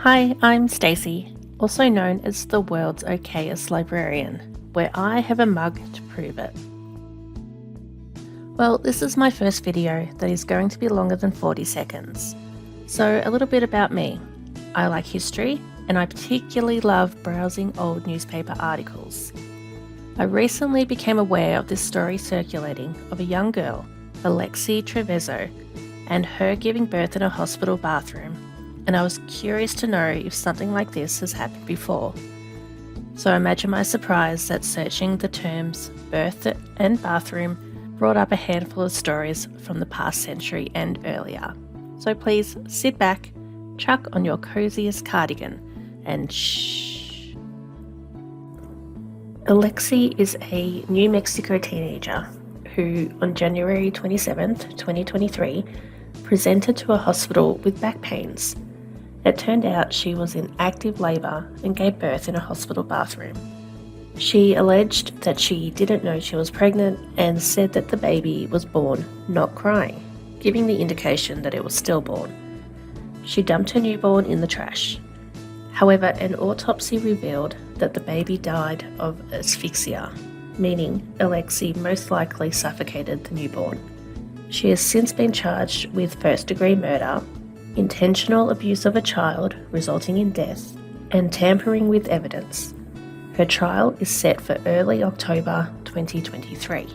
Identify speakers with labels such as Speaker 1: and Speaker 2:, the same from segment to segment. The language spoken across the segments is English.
Speaker 1: Hi, I'm Stacey, also known as the world's okayest librarian, where I have a mug to prove it. Well, this is my first video that is going to be longer than 40 seconds. So a little bit about me. I like history, and I particularly love browsing old newspaper articles. I recently became aware of this story circulating of a young girl, Alexi Trevizo, and her giving birth in a hospital bathroom, and I was curious to know if something like this has happened before. So imagine my surprise that searching the terms birth and bathroom brought up a handful of stories from the past century and earlier. So please sit back, chuck on your coziest cardigan, and shh. Alexi is a New Mexico teenager who, on January 27th, 2023, presented to a hospital with back pains. It turned out she was in active labour and gave birth in a hospital bathroom. She alleged that she didn't know she was pregnant and said that the baby was born not crying, giving the indication that it was stillborn. She dumped her newborn in the trash. However, an autopsy revealed that the baby died of asphyxia, meaning Alexi most likely suffocated the newborn. She has since been charged with first-degree murder, intentional abuse of a child resulting in death, and tampering with evidence. Her trial is set for early October 2023.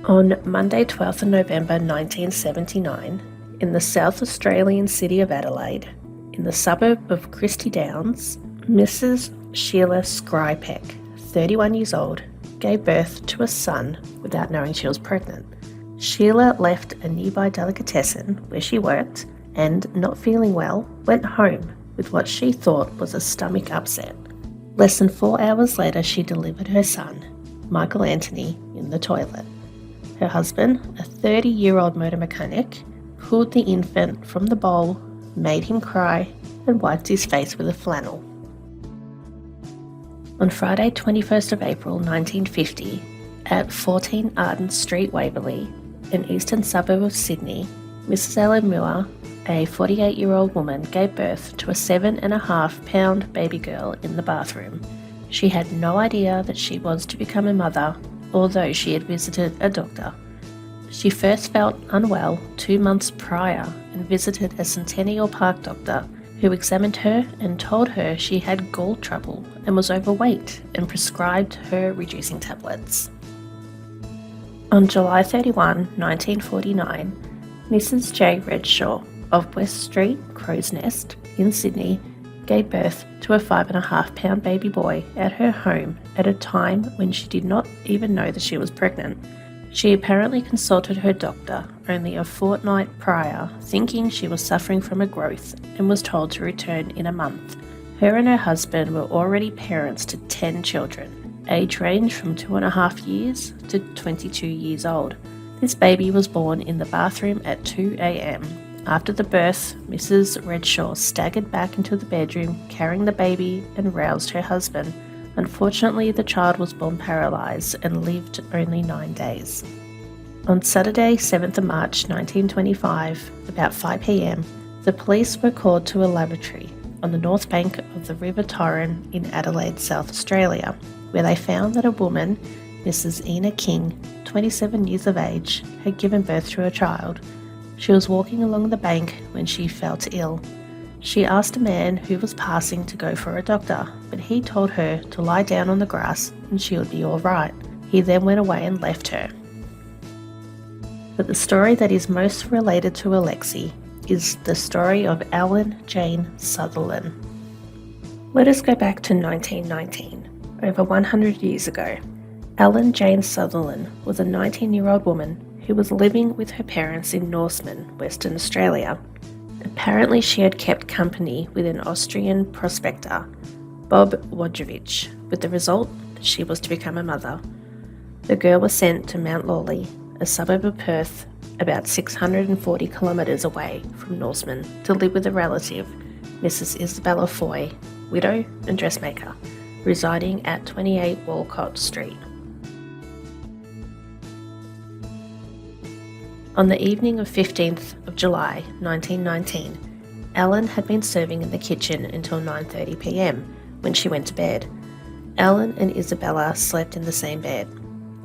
Speaker 1: On Monday 12th of November 1979, in the South Australian city of Adelaide, in the suburb of Christie Downs, Mrs. Sheila Skrypek, 31 years old, gave birth to a son without knowing she was pregnant. Sheila left a nearby delicatessen where she worked and, not feeling well, went home with what she thought was a stomach upset. Less than 4 hours later, she delivered her son, Michael Anthony, in the toilet. Her husband, a 30-year-old motor mechanic, pulled the infant from the bowl, made him cry, and wiped his face with a flannel. On Friday, 21st of April 1950, at 14 Arden Street, Waverley, an eastern suburb of Sydney, Mrs. Ellen Muir, a 48-year-old woman, gave birth to a 7.5-pound baby girl in the bathroom. She had no idea that she was to become a mother, although she had visited a doctor. She first felt unwell 2 months prior and visited a Centennial Park doctor who examined her and told her she had gall trouble and was overweight and prescribed her reducing tablets. On July 31, 1949, Mrs. J. Redshaw of West Street, Crow's Nest, in Sydney, gave birth to a 5.5-pound baby boy at her home at a time when she did not even know that she was pregnant. She apparently consulted her doctor only a fortnight prior, thinking she was suffering from a growth, and was told to return in a month. Her and her husband were already parents to 10 children, age range from 2.5 years to 22 years old. This baby was born in the bathroom at 2 a.m. After the birth, Mrs. Redshaw staggered back into the bedroom, carrying the baby, and roused her husband. Unfortunately, the child was born paralysed and lived only 9 days. On Saturday, 7th of March 1925, about 5 p.m, the police were called to a lavatory on the north bank of the River Torren in Adelaide, South Australia, where they found that a woman, Mrs. Ina King, 27 years of age, had given birth to a child. She was walking along the bank when she felt ill. She asked a man who was passing to go for a doctor, but he told her to lie down on the grass and she would be all right. He then went away and left her. But the story that is most related to Alexi is the story of Ellen Jane Sutherland. Let us go back to 1919, over 100 years ago. Ellen Jane Sutherland was a 19-year-old woman who was living with her parents in Norseman, Western Australia. Apparently she had kept company with an Austrian prospector, Bob Wojcicki, with the result that she was to become a mother. The girl was sent to Mount Lawley, a suburb of Perth, about 640 kilometres away from Norseman, to live with a relative, Mrs. Isabella Foy, widow and dressmaker, residing at 28 Walcott Street. On the evening of 15th of July 1919, Ellen had been serving in the kitchen until 9:30 p.m. when she went to bed. Ellen and Isabella slept in the same bed.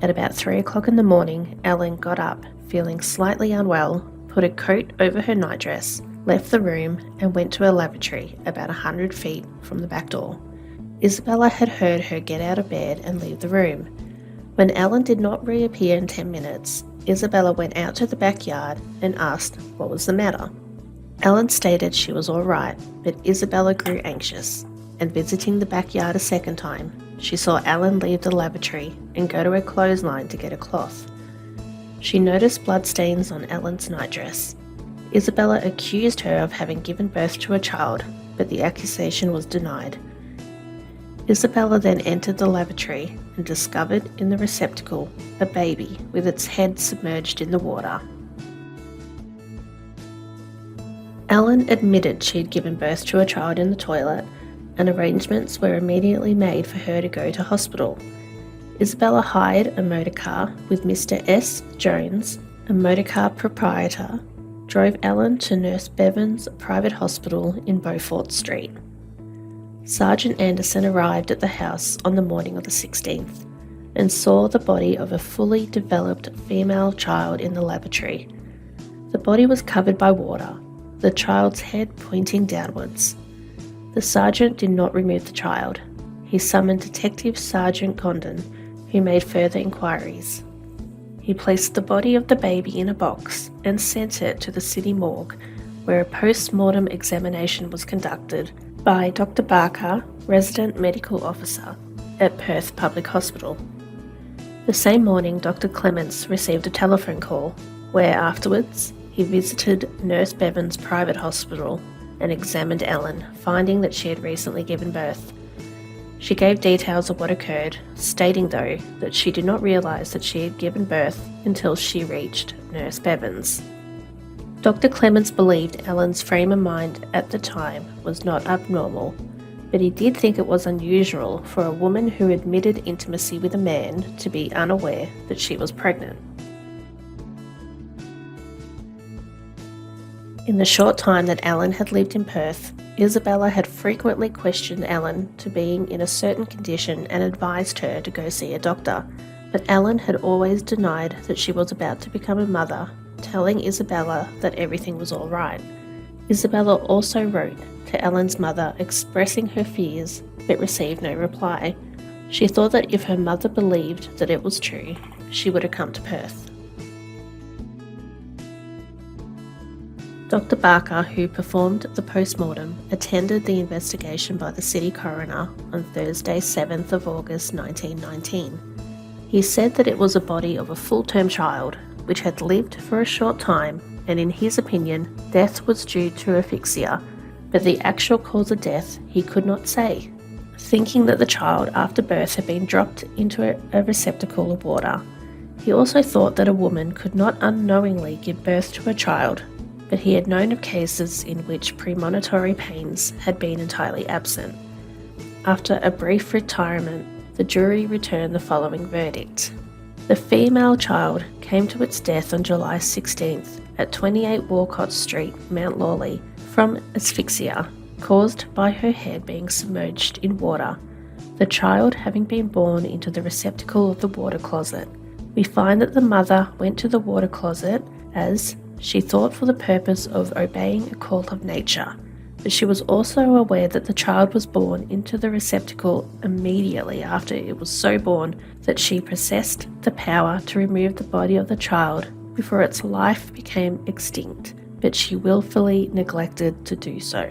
Speaker 1: At about 3 o'clock in the morning, Ellen got up, feeling slightly unwell, put a coat over her nightdress, left the room and went to a lavatory about 100 feet from the back door. Isabella had heard her get out of bed and leave the room. When Ellen did not reappear in 10 minutes, Isabella went out to the backyard and asked what was the matter. Ellen stated she was all right, but Isabella grew anxious, and visiting the backyard a second time, she saw Ellen leave the lavatory and go to a clothesline to get a cloth. She noticed bloodstains on Ellen's nightdress. Isabella accused her of having given birth to a child, but the accusation was denied. Isabella then entered the lavatory and discovered in the receptacle a baby with its head submerged in the water. Ellen admitted she had given birth to a child in the toilet, and arrangements were immediately made for her to go to hospital. Isabella hired a motor car with Mr. S. Jones, a motor car proprietor, drove Ellen to Nurse Bevan's private hospital in Beaufort Street. Sergeant Anderson arrived at the house on the morning of the 16th and saw the body of a fully developed female child in the lavatory. The body was covered by water, the child's head pointing downwards. The sergeant did not remove the child. He summoned Detective Sergeant Condon, who made further inquiries. He placed the body of the baby in a box and sent it to the city morgue, where a post-mortem examination was conducted by Dr. Barker, resident medical officer at Perth Public Hospital. The same morning, Dr. Clements received a telephone call, where afterwards he visited Nurse Bevan's private hospital and examined Ellen, finding that she had recently given birth. She gave details of what occurred, stating though that she did not realise that she had given birth until she reached Nurse Bevan's. Dr. Clements believed Ellen's frame of mind at the time was not abnormal, but he did think it was unusual for a woman who admitted intimacy with a man to be unaware that she was pregnant. In the short time that Ellen had lived in Perth, Isabella had frequently questioned Ellen to being in a certain condition and advised her to go see a doctor, but Ellen had always denied that she was about to become a mother, telling Isabella that everything was all right. Isabella also wrote to Ellen's mother expressing her fears, but received no reply. She thought that if her mother believed that it was true, she would have come to Perth. Dr. Barker, who performed the post-mortem, attended the investigation by the city coroner on Thursday, 7th of August 1919. He said that it was a body of a full-term child, which had lived for a short time, and in his opinion, death was due to asphyxia, but the actual cause of death he could not say, thinking that the child after birth had been dropped into a receptacle of water. He also thought that a woman could not unknowingly give birth to a child, but he had known of cases in which premonitory pains had been entirely absent. After a brief retirement, the jury returned the following verdict. The female child came to its death on July 16th at 28 Walcott Street, Mount Lawley, from asphyxia, caused by her head being submerged in water, the child having been born into the receptacle of the water closet. We find that the mother went to the water closet as she thought for the purpose of obeying a call of nature, but she was also aware that the child was born into the receptacle immediately after it was so born that she possessed the power to remove the body of the child before its life became extinct, but she willfully neglected to do so.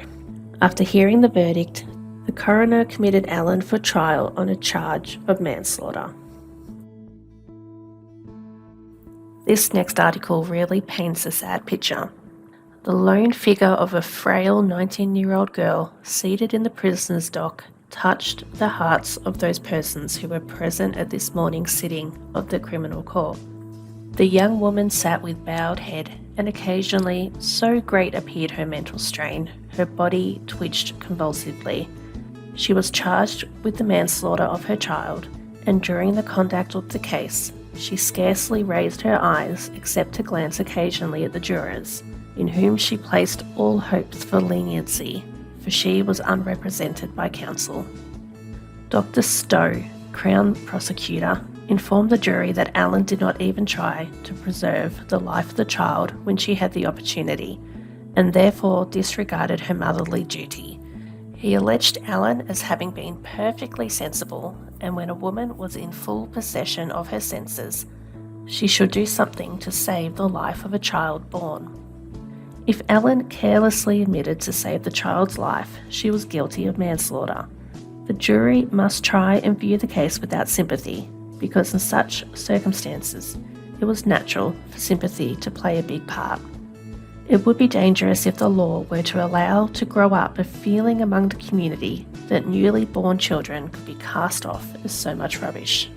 Speaker 1: After hearing the verdict, the coroner committed Ellen for trial on a charge of manslaughter. This next article really paints a sad picture. The lone figure of a frail 19-year-old girl seated in the prisoner's dock touched the hearts of those persons who were present at this morning's sitting of the criminal court. The young woman sat with bowed head, and occasionally, so great appeared her mental strain, her body twitched convulsively. She was charged with the manslaughter of her child, and during the conduct of the case, she scarcely raised her eyes except to glance occasionally at the jurors. in whom she placed all hopes for leniency, for she was unrepresented by counsel. Dr. Stowe, Crown Prosecutor, informed the jury that Allen did not even try to preserve the life of the child when she had the opportunity, and therefore disregarded her motherly duty. He alleged Allen as having been perfectly sensible, and when a woman was in full possession of her senses, she should do something to save the life of a child born. If Allen carelessly admitted to save the child's life, she was guilty of manslaughter. The jury must try and view the case without sympathy, because in such circumstances, it was natural for sympathy to play a big part. It would be dangerous if the law were to allow to grow up a feeling among the community that newly born children could be cast off as so much rubbish.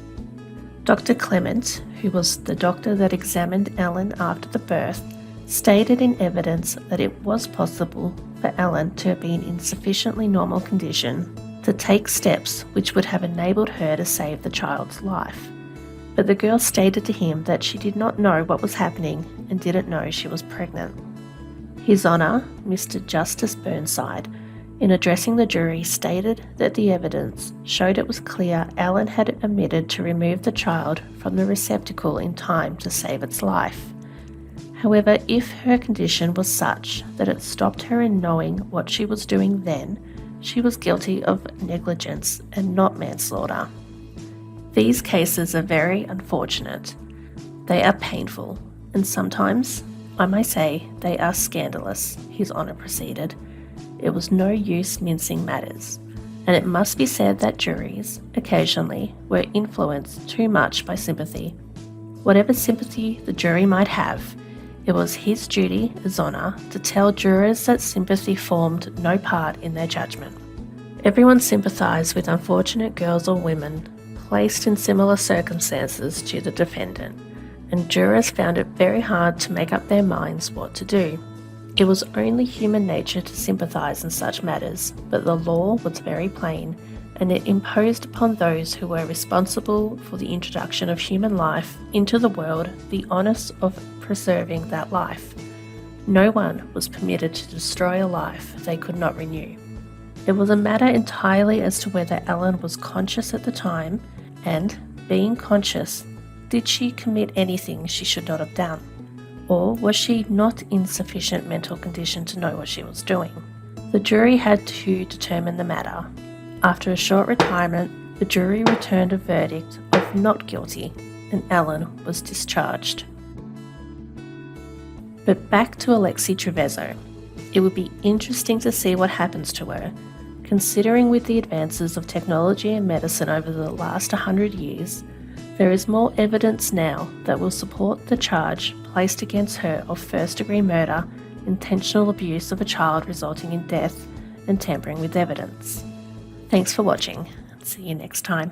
Speaker 1: Dr. Clement, who was the doctor that examined Allen after the birth, stated in evidence that it was possible for Allen to have been in sufficiently normal condition to take steps which would have enabled her to save the child's life. But the girl stated to him that she did not know what was happening and didn't know she was pregnant. His Honour, Mr. Justice Burnside, in addressing the jury, stated that the evidence showed it was clear Allen had omitted to remove the child from the receptacle in time to save its life. However, if her condition was such that it stopped her in knowing what she was doing then, she was guilty of negligence and not manslaughter. These cases are very unfortunate. They are painful, and sometimes, I may say, they are scandalous, His Honour proceeded. It was no use mincing matters, and it must be said that juries, occasionally, were influenced too much by sympathy. Whatever sympathy the jury might have, it was his duty as Honour to tell jurors that sympathy formed no part in their judgment. Everyone sympathised with unfortunate girls or women placed in similar circumstances to the defendant, and jurors found it very hard to make up their minds what to do. It was only human nature to sympathise in such matters, but the law was very plain, and it imposed upon those who were responsible for the introduction of human life into the world the onus of preserving that life. No one was permitted to destroy a life they could not renew. It was a matter entirely as to whether Allen was conscious at the time, and, being conscious, did she commit anything she should not have done? Or was she not in sufficient mental condition to know what she was doing? The jury had to determine the matter. After a short retirement, the jury returned a verdict of not guilty, and Allen was discharged. But back to Alexi Trevizo. It would be interesting to see what happens to her, considering with the advances of technology and medicine over the last 100 years, there is more evidence now that will support the charge placed against her of first-degree murder, intentional abuse of a child resulting in death, and tampering with evidence. Thanks for watching. See you next time.